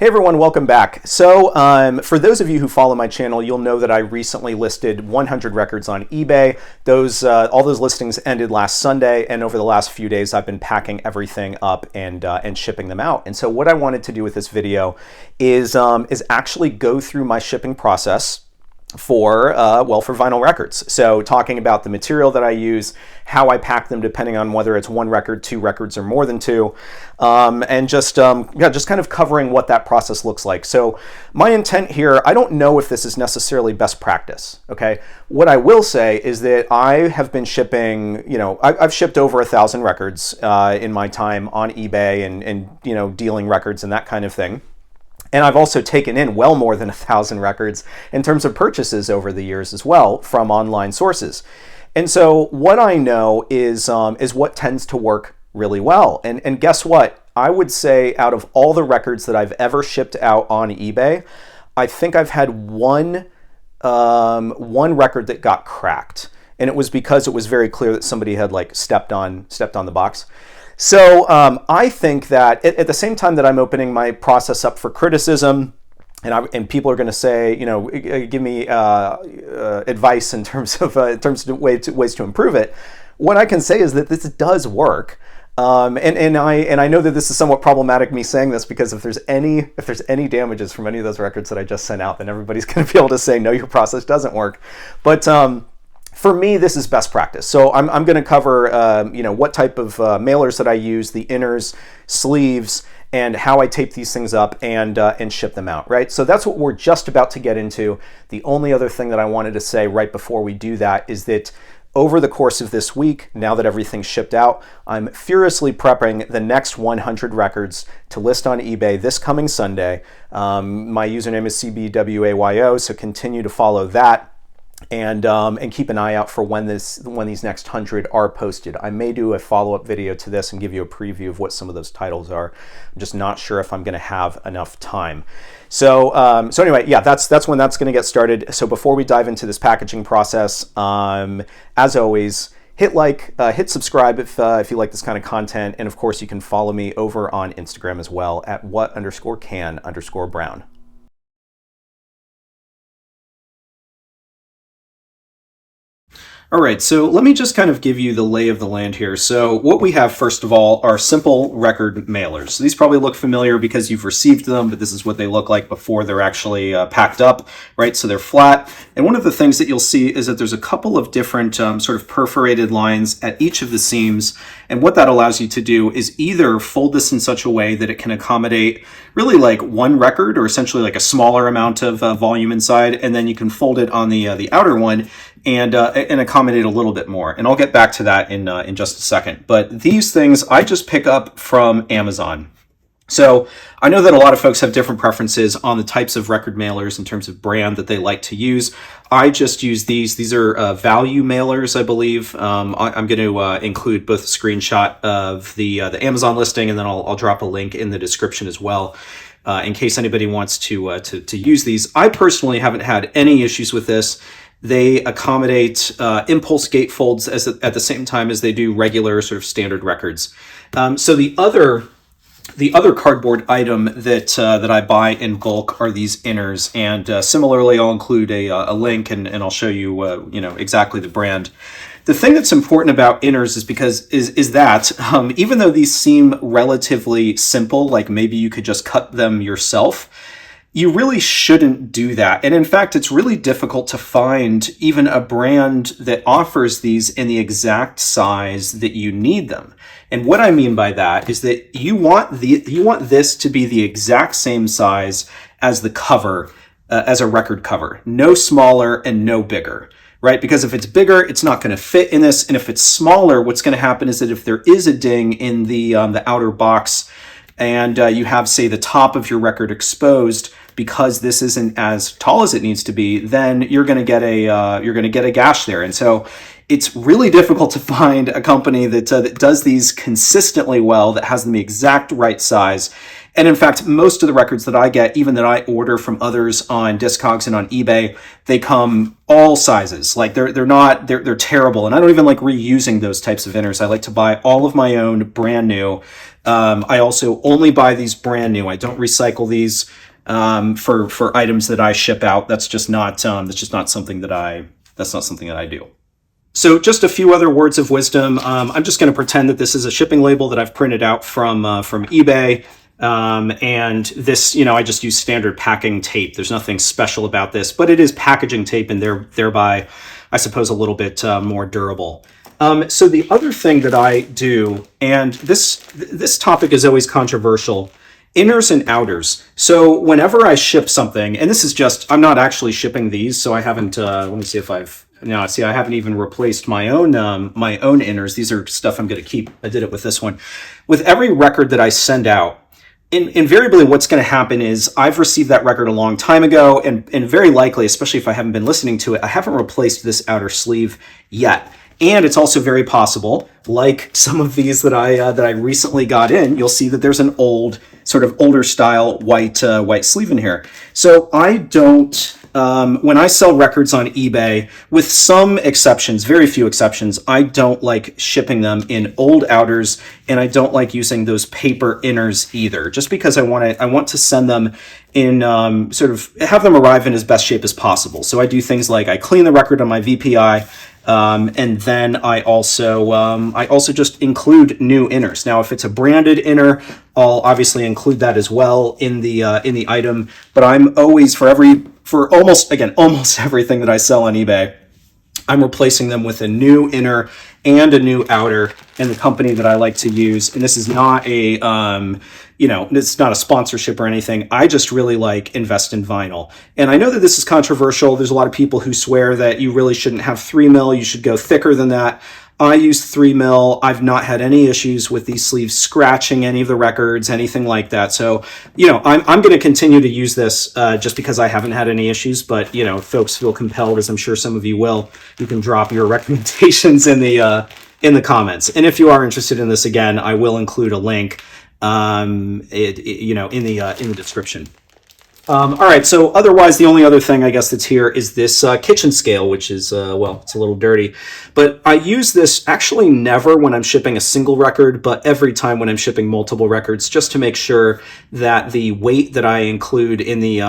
Hey everyone, welcome back. For those of you who follow my channel, you'll know that I recently listed 100 records on eBay. All those listings ended last Sunday, and over the last few days, I've been packing everything up and shipping them out. And so, what I wanted to do with this video is actually go through my shipping process for vinyl records. So talking about the material that I use, how I pack them depending on whether it's one record, two records, or more than two, and just kind of covering what that process looks like. So my intent here, I don't know if this is necessarily best practice, okay? What I will say is that I have been shipping, I've shipped over 1,000 records in my time on eBay and dealing records and that kind of thing. And I've also taken in well more than 1,000 records in terms of purchases over the years as well from online sources. And so what I know is what tends to work really well. And guess what? I would say out of all the records that I've ever shipped out on eBay, I think I've had one record that got cracked. And it was because it was very clear that somebody had stepped on the box. So I think that at the same time that I'm opening my process up for criticism, and people are going to say, give me advice in terms of ways to improve it. What I can say is that this does work, and I know that this is somewhat problematic, me saying this, because if there's any damages from any of those records that I just sent out, then everybody's going to be able to say, no, your process doesn't work. But for me, this is best practice. So I'm going to cover, what type of mailers that I use, the inners, sleeves, and how I tape these things up and ship them out, right? So that's what we're just about to get into. The only other thing that I wanted to say right before we do that is that over the course of this week, now that everything's shipped out, I'm furiously prepping the next 100 records to list on eBay this coming Sunday. My username is CBWAYO, so continue to follow that. And keep an eye out for when these next 100 are posted. I may do a follow-up video to this and give you a preview of what some of those titles are. I'm just not sure if I'm going to have enough time. So anyway, yeah, that's when that's going to get started. So before we dive into this packaging process, as always, hit subscribe if you like this kind of content, and of course you can follow me over on Instagram as well at what_can_brown. All right, so let me just kind of give you the lay of the land here. So what we have, first of all, are simple record mailers. So these probably look familiar because you've received them, but this is what they look like before they're actually packed up, right? So they're flat. And one of the things that you'll see is that there's a couple of different sort of perforated lines at each of the seams. And what that allows you to do is either fold this in such a way that it can accommodate really like one record, or essentially like a smaller amount of volume inside, and then you can fold it on the outer one and accommodate a little bit more. And I'll get back to that in just a second. But these things I just pick up from Amazon. So I know that a lot of folks have different preferences on the types of record mailers in terms of brand that they like to use. I just use these. These are value mailers, I believe. I'm going to include both a screenshot of the Amazon listing, and then I'll drop a link in the description as well, in case anybody wants to use these. I personally haven't had any issues with this. They accommodate impulse gatefolds at the same time as they do regular sort of standard records. So the other cardboard item that I buy in bulk are these inners, and similarly, I'll include a link and I'll show you exactly the brand. The thing that's important about inners is that even though these seem relatively simple, like maybe you could just cut them yourself, you really shouldn't do that. And in fact, it's really difficult to find even a brand that offers these in the exact size that you need them. And what I mean by that is that you want this to be the exact same size as the cover, as a record cover. No smaller and no bigger, right? Because if it's bigger, it's not going to fit in this. And if it's smaller, what's going to happen is that if there is a ding in the outer box, and you have, say, the top of your record exposed, because this isn't as tall as it needs to be, then you're going to get a gash there. And so it's really difficult to find a company that does these consistently well, that has them the exact right size. And in fact, most of the records that I get, even that I order from others on Discogs and on eBay, they come all sizes. Like they're terrible. And I don't even like reusing those types of inners. I like to buy all of my own brand new. I also only buy these brand new. I don't recycle these for items that I ship out. That's just not something that I do. So just a few other words of wisdom. I'm just going to pretend that this is a shipping label that I've printed out from eBay. And this, I just use standard packing tape. There's nothing special about this, but it is packaging tape and thereby, I suppose, a little bit more durable. So the other thing that I do, and this topic is always controversial, inners and outers. So whenever I ship something, and this is just, I'm not actually shipping these, so I haven't, let me see if I haven't even replaced my own inners. These are stuff I'm going to keep. I did it with this one. With every record that I send out, invariably what's going to happen is I've received that record a long time ago, and very likely, especially if I haven't been listening to it, I haven't replaced this outer sleeve yet. And it's also very possible, like some of these that I recently got in, you'll see that there's an older style white sleeve in here. So I don't, when I sell records on eBay, with some exceptions, very few exceptions, I don't like shipping them in old outers, and I don't like using those paper inners either, just because I want to send them in, have them arrive in as best shape as possible. So I do things like I clean the record on my VPI, and then I also just include new inners. Now, if it's a branded inner, I'll obviously include that as well in the item. But I'm always for almost everything that I sell on eBay, I'm replacing them with a new inner and a new outer, and the company that I like to use. And this is not it's not a sponsorship or anything. I just really like Invest in Vinyl. And I know that this is controversial. There's a lot of people who swear that you really shouldn't have 3 mil. You should go thicker than that. I use 3 mil. I've not had any issues with these sleeves scratching any of the records, anything like that. So, I'm going to continue to use this just because I haven't had any issues. But, if folks feel compelled, as I'm sure some of you will, you can drop your recommendations in the comments. And if you are interested in this, again, I will include a link in the description. All right, so otherwise, the only other thing I guess that's here is this kitchen scale, which is, it's a little dirty. But I use this actually never when I'm shipping a single record, but every time when I'm shipping multiple records, just to make sure that the weight that I include in the,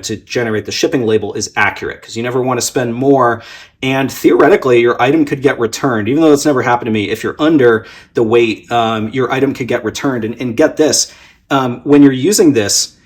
to generate the shipping label is accurate, because you never want to spend more. And theoretically, your item could get returned, even though it's never happened to me. If you're under the weight, your item could get returned. And get this, when you're using this,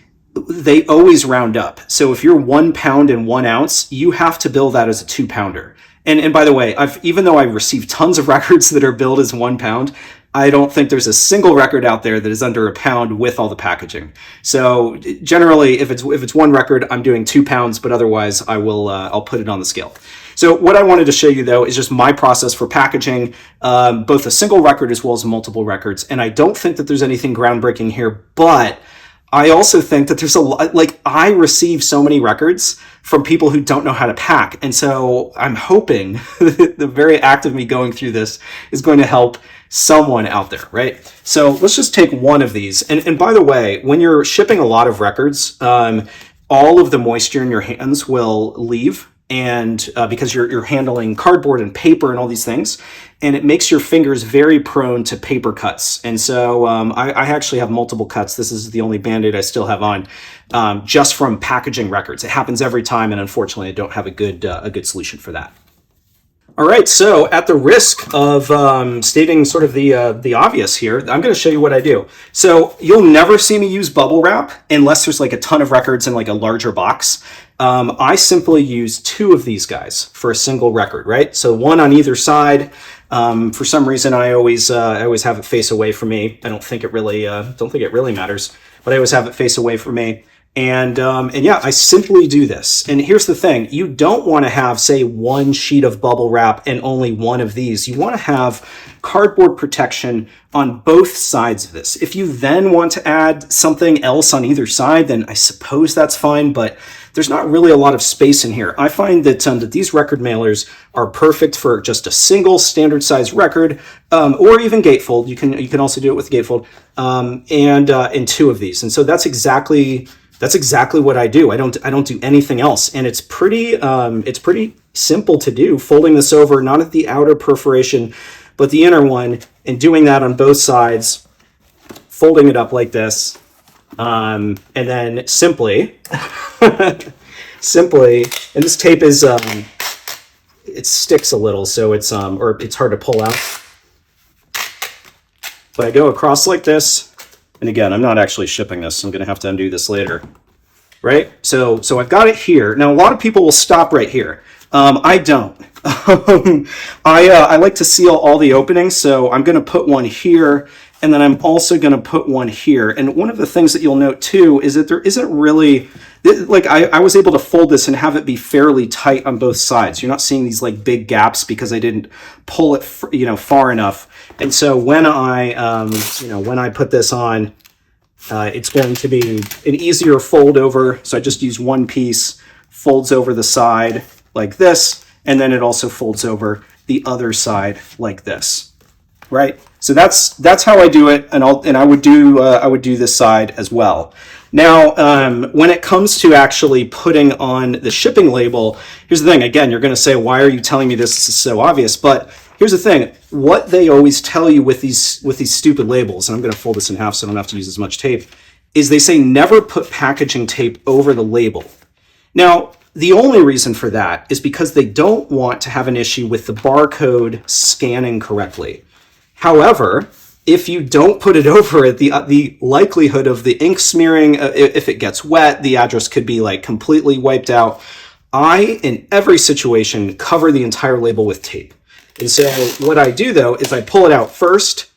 they always round up. So if you're 1 pound and 1 ounce, you have to bill that as a 2-pounder. And by the way, even though I receive tons of records that are billed as 1 pound, I don't think there's a single record out there that is under a pound with all the packaging. So generally, if it's one record, I'm doing 2 pounds, but otherwise I'll put it on the scale. So what I wanted to show you, though, is just my process for packaging both a single record as well as multiple records. And I don't think that there's anything groundbreaking here, but I also think that there's a lot, I receive so many records from people who don't know how to pack. And so I'm hoping that the very act of me going through this is going to help someone out there, right? So let's just take one of these. And by the way, when you're shipping a lot of records, all of the moisture in your hands will leave. And because you're handling cardboard and paper and all these things, and it makes your fingers very prone to paper cuts. And so I actually have multiple cuts. This is the only Band-Aid I still have on, just from packaging records. It happens every time, and unfortunately, I don't have a good solution for that. All right, so at the risk of stating sort of the obvious here, I'm going to show you what I do. So you'll never see me use bubble wrap unless there's like a ton of records in like a larger box. I simply use 2 of these guys for a single record, right? So one on either side. For some reason, I always have it face away from me. I don't think it really matters, but I always have it face away from me. And yeah, I simply do this. And here's the thing. You don't want to have, say, one sheet of bubble wrap and only one of these. You want to have cardboard protection on both sides of this. If you then want to add something else on either side, then I suppose that's fine, but there's not really a lot of space in here. I find that, that these record mailers are perfect for just a single standard size record, or even gatefold. You can also do it with gatefold, and two of these. And so that's exactly what I do. I don't do anything else, and it's pretty simple to do. Folding this over, not at the outer perforation, but the inner one, and doing that on both sides, folding it up like this, and then simply, and this tape is, it sticks a little, so it's or it's hard to pull out. But I go across like this, and again, I'm not actually shipping this, so I'm going to have to undo this later. Right? So I've got it here. Now, a lot of people will stop right here. I don't. I like to seal all the openings, so I'm going to put one here, and then I'm also going to put one here. And one of the things that you'll note too is that there isn't really, like, I was able to fold this and have it be fairly tight on both sides. You're not seeing these like big gaps because I didn't pull it, far enough. And so when I put this on, it's going to be an easier fold over. So I just use one piece, folds over the side like this, and then it also folds over the other side like this, right? So that's how I do it, and I would do this side as well. Now, when it comes to actually putting on the shipping label, here's the thing. Again, you're going to say, "Why are you telling me this? This is so obvious." But here's the thing. What they always tell you with these stupid labels, and I'm going to fold this in half so I don't have to use as much tape, is they say never put packaging tape over the label. Now, the only reason for that is because they don't want to have an issue with the barcode scanning correctly. However, if you don't put it over it, the likelihood of the ink smearing, if it gets wet, the address could be like completely wiped out. I, in every situation, cover the entire label with tape. And so what I do, though, is I pull it out first,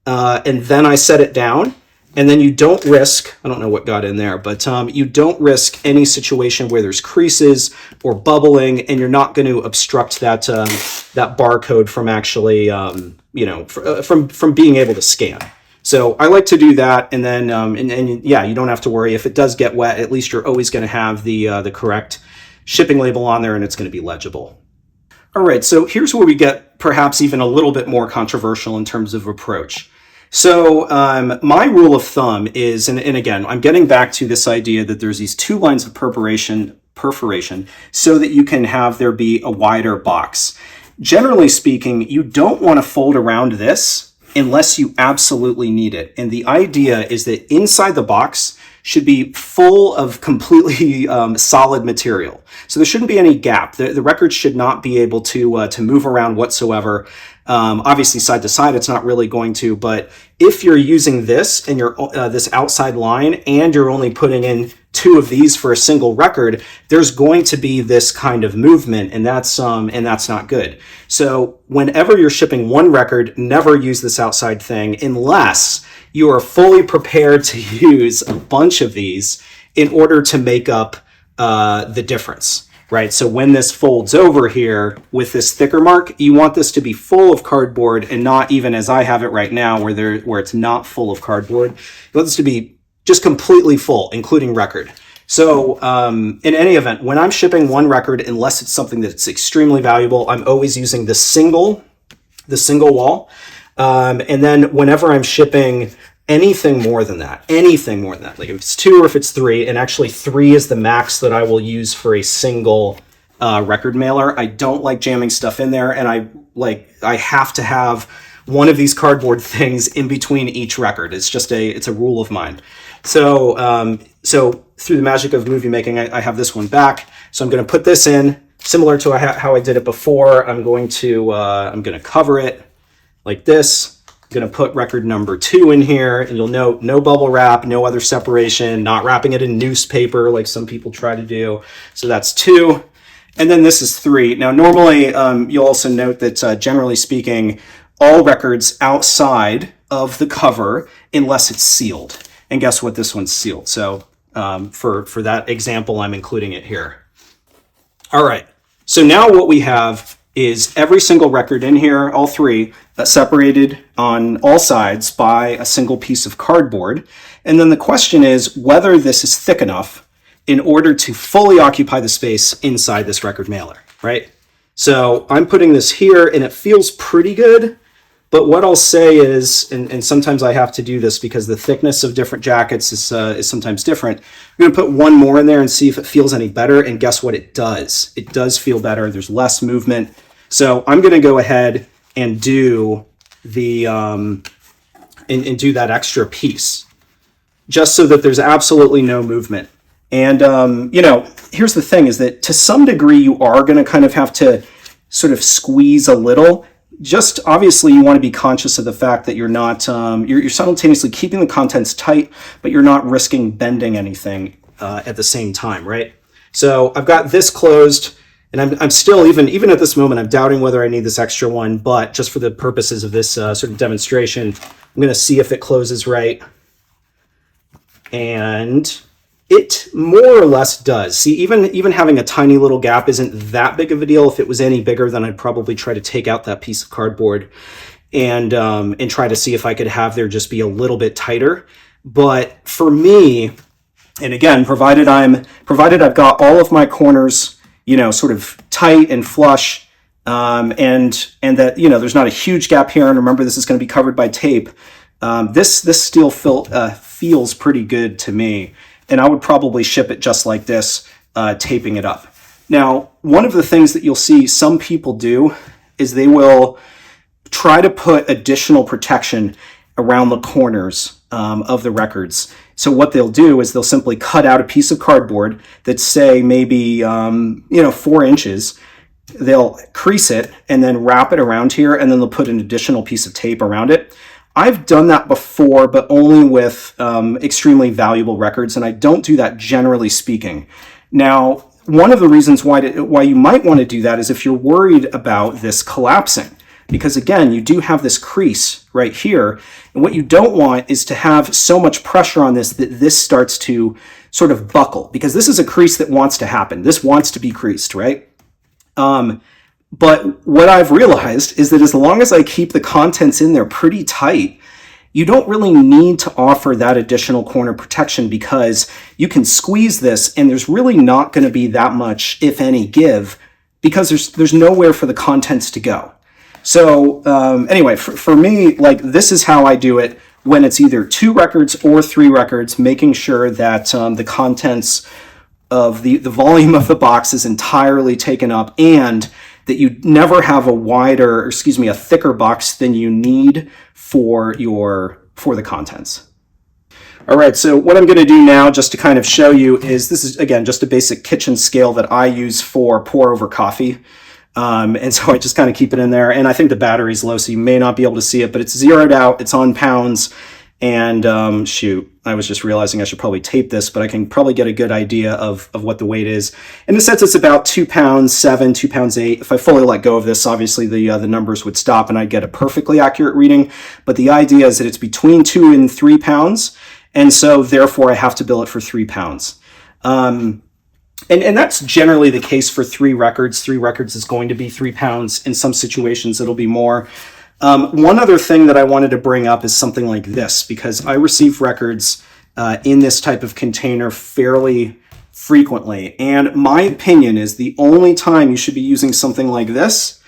and then I set it down. And then you don't risk, I don't know what got in there, but you don't risk any situation where there's creases or bubbling, and you're not going to obstruct that barcode from actually, from being able to scan. So I like to do that, and then, yeah, you don't have to worry. If it does get wet, at least you're always going to have the correct shipping label on there, and it's going to be legible. All right, so here's where we get perhaps even a little bit more controversial in terms of approach. So my rule of thumb is, and again, I'm getting back to this idea that there's these two lines of perforation so that you can have there be a wider box. Generally speaking, you don't want to fold around this unless you absolutely need it. And the idea is that inside the box should be full of completely solid material. So there shouldn't be any gap. The record should not be able to move around whatsoever. Obviously, side to side, it's not really going to. But if you're using this and you're this outside line, and you're only putting in two of these for a single record, there's going to be this kind of movement, and that's not good. So whenever you're shipping one record, never use this outside thing unless you are fully prepared to use a bunch of these in order to make up the difference. Right, so when this folds over here with this thicker mark, you want this to be full of cardboard and not even as I have it right now where it's not full of cardboard. You want this to be just completely full, including record. So in any event, when I'm shipping one record, unless it's something that's extremely valuable, I'm always using the single wall. And then whenever I'm shipping anything more than that, like if it's two or if it's three, and actually 3 is the max that I will use for a single record mailer. I don't like jamming stuff in there, and I have to have one of these cardboard things in between each record. It's a rule of mine. So through the magic of movie making, I have this one back. So I'm going to put this in similar to how I did it before. I'm going to cover it like this. Going to put record number 2 in here, and you'll note no bubble wrap, no other separation, not wrapping it in newspaper like some people try to do. So that's 2. And then this is 3. Now, normally, you'll also note that generally speaking, all records outside of the cover, unless it's sealed. And guess what? This one's sealed. So for that example, I'm including it here. All right, so now what we have is every single record in here, all three, separated on all sides by a single piece of cardboard. And then the question is whether this is thick enough in order to fully occupy the space inside this record mailer, right? So I'm putting this here and it feels pretty good, but what I'll say is, and sometimes I have to do this because the thickness of different jackets is sometimes different. I'm gonna put one more in there and see if it feels any better, and guess what it does? It does feel better, there's less movement. So I'm gonna go ahead and do the, and do that extra piece, just so that there's absolutely no movement. And, you know, here's the thing is that to some degree, you are going to kind of have to sort of squeeze a little. Just obviously, you want to be conscious of the fact that you're not, you're simultaneously keeping the contents tight, but you're not risking bending anything at the same time, right? So I've got this closed, and I'm still, even at this moment, I'm doubting whether I need this extra one, but just for the purposes of this sort of demonstration, I'm going to see if it closes right. And it more or less does. See, even having a tiny little gap isn't that big of a deal. If it was any bigger, then I'd probably try to take out that piece of cardboard and try to see if I could have there just be a little bit tighter. But for me, and again, provided I've got all of my corners, you know, sort of tight and flush, and that, you know, there's not a huge gap here. And remember, this is going to be covered by tape. This still feels pretty good to me. And I would probably ship it just like this, taping it up. Now, one of the things that you'll see some people do is they will try to put additional protection around the corners of the records. So what they'll do is they'll simply cut out a piece of cardboard that's, say, maybe 4 inches. They'll crease it and then wrap it around here, and then they'll put an additional piece of tape around it. I've done that before, but only with extremely valuable records, and I don't do that generally speaking. Now, one of the reasons why you might want to do that is if you're worried about this collapsing, because again, you do have this crease right here, and what you don't want is to have so much pressure on this that this starts to sort of buckle, because this is a crease that wants to happen. This wants to be creased, right? But what I've realized is that as long as I keep the contents in there pretty tight, you don't really need to offer that additional corner protection, because you can squeeze this and there's really not going to be that much, if any, give, because there's nowhere for the contents to go. So anyway, for me, like, this is how I do it when it's either 2 records or 3 records, making sure that the contents of the volume of the box is entirely taken up, and that you never have a thicker box than you need for the contents. All right, so what I'm going to do now, just to kind of show you, is this is, again, just a basic kitchen scale that I use for pour over coffee. And so I just kind of keep it in there, and I think the battery's low, so you may not be able to see it, but it's zeroed out, it's on pounds. And shoot, I was just realizing I should probably tape this, but I can probably get a good idea of what the weight is. In a sense, it's about 2 pounds 7, 2 pounds 8. If I fully let go of this, obviously the numbers would stop and I'd get a perfectly accurate reading. But the idea is that it's between 2 and 3 pounds. And so therefore I have to bill it for 3 pounds. And that's generally the case for 3 records. 3 records is going to be 3 pounds. In some situations, it'll be more. One other thing that I wanted to bring up is something like this, because I receive records in this type of container fairly frequently. And my opinion is the only time you should be using something like this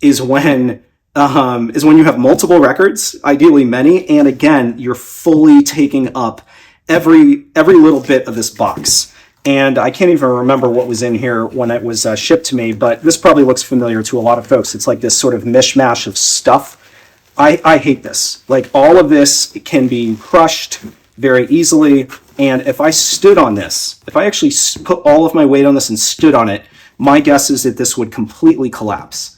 is when you have multiple records, ideally many, and again, you're fully taking up every little bit of this box. And I can't even remember what was in here when it was shipped to me, but this probably looks familiar to a lot of folks. It's like this sort of mishmash of stuff. I hate this. Like, all of this can be crushed very easily. And if I stood on this, if I actually put all of my weight on this and stood on it, my guess is that this would completely collapse.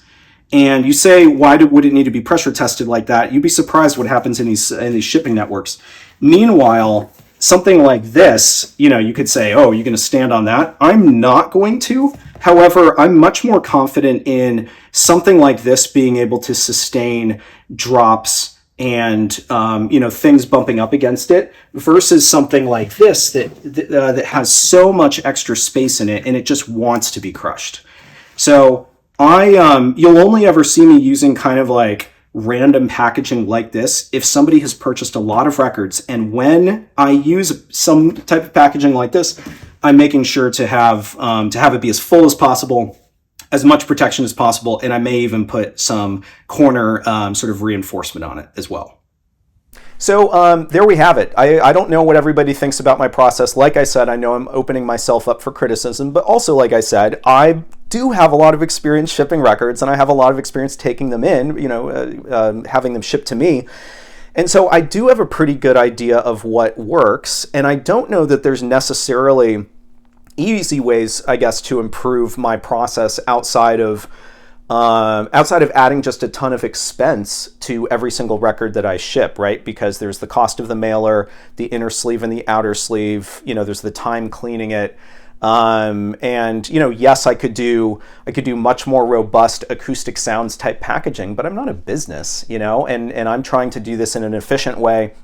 And you say, why would it need to be pressure tested like that? You'd be surprised what happens in these shipping networks. Meanwhile, something like this, you could say, oh, you're going to stand on that? I'm not going to. However, I'm much more confident in something like this being able to sustain drops and things bumping up against it, versus something like this that has so much extra space in it and it just wants to be crushed. So you'll only ever see me using kind of like random packaging like this if somebody has purchased a lot of records. And when I use some type of packaging like this, I'm making sure to have it be as full as possible, as much protection as possible, and I may even put some corner sort of reinforcement on it as well. So there we have it. I don't know what everybody thinks about my process. Like I said, I know I'm opening myself up for criticism, but also, like I said, I do have a lot of experience shipping records, and I have a lot of experience taking them in, having them shipped to me. And so I do have a pretty good idea of what works, and I don't know that there's necessarily easy ways, I guess, to improve my process outside of adding just a ton of expense to every single record that I ship, right? Because there's the cost of the mailer, the inner sleeve and the outer sleeve, there's the time cleaning it. Yes, I could do much more robust acoustic sounds type packaging, but I'm not a business, and I'm trying to do this in an efficient way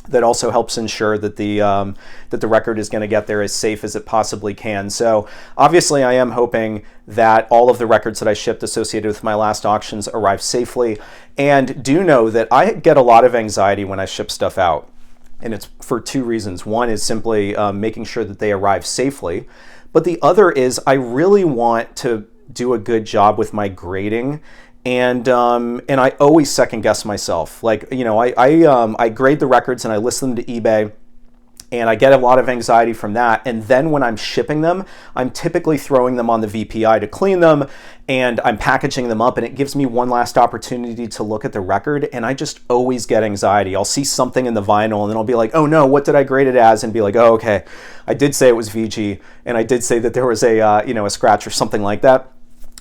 that also helps ensure that the record is going to get there as safe as it possibly can. So obviously I am hoping that all of the records that I shipped associated with my last auctions arrive safely, and do know that I get a lot of anxiety when I ship stuff out. And it's for two reasons. One is simply making sure that they arrive safely, but the other is I really want to do a good job with my grading. And I always second guess myself. Like, I grade the records and I list them to eBay, and I get a lot of anxiety from that. And then when I'm shipping them, I'm typically throwing them on the VPI to clean them, and I'm packaging them up, and it gives me one last opportunity to look at the record, and I just always get anxiety. I'll see something in the vinyl, and then I'll be like, oh no, what did I grade it as? And be like, oh, okay, I did say it was VG, and I did say that there was a scratch or something like that.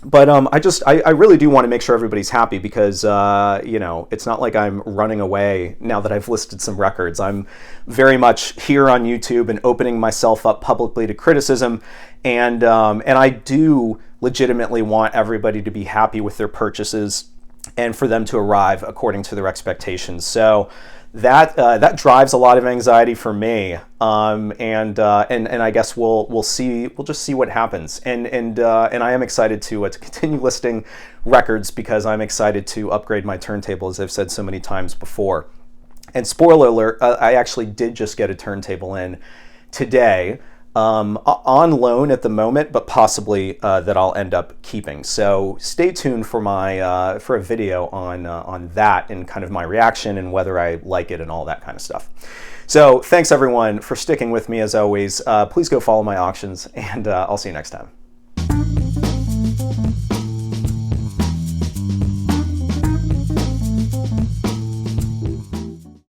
But I really do want to make sure everybody's happy, because it's not like I'm running away now that I've listed some records. I'm very much here on YouTube and opening myself up publicly to criticism, and I do legitimately want everybody to be happy with their purchases and for them to arrive according to their expectations. So that drives a lot of anxiety for me, and I guess we'll just see what happens, and I am excited to continue listing records, because I'm excited to upgrade my turntable, as I've said so many times before. And spoiler alert, I actually did just get a turntable in today, on loan at the moment, but possibly that I'll end up keeping. So stay tuned for my for a video on that, and kind of my reaction and whether I like it and all that kind of stuff. So thanks everyone for sticking with me as always. Please go follow my auctions, and I'll see you next time.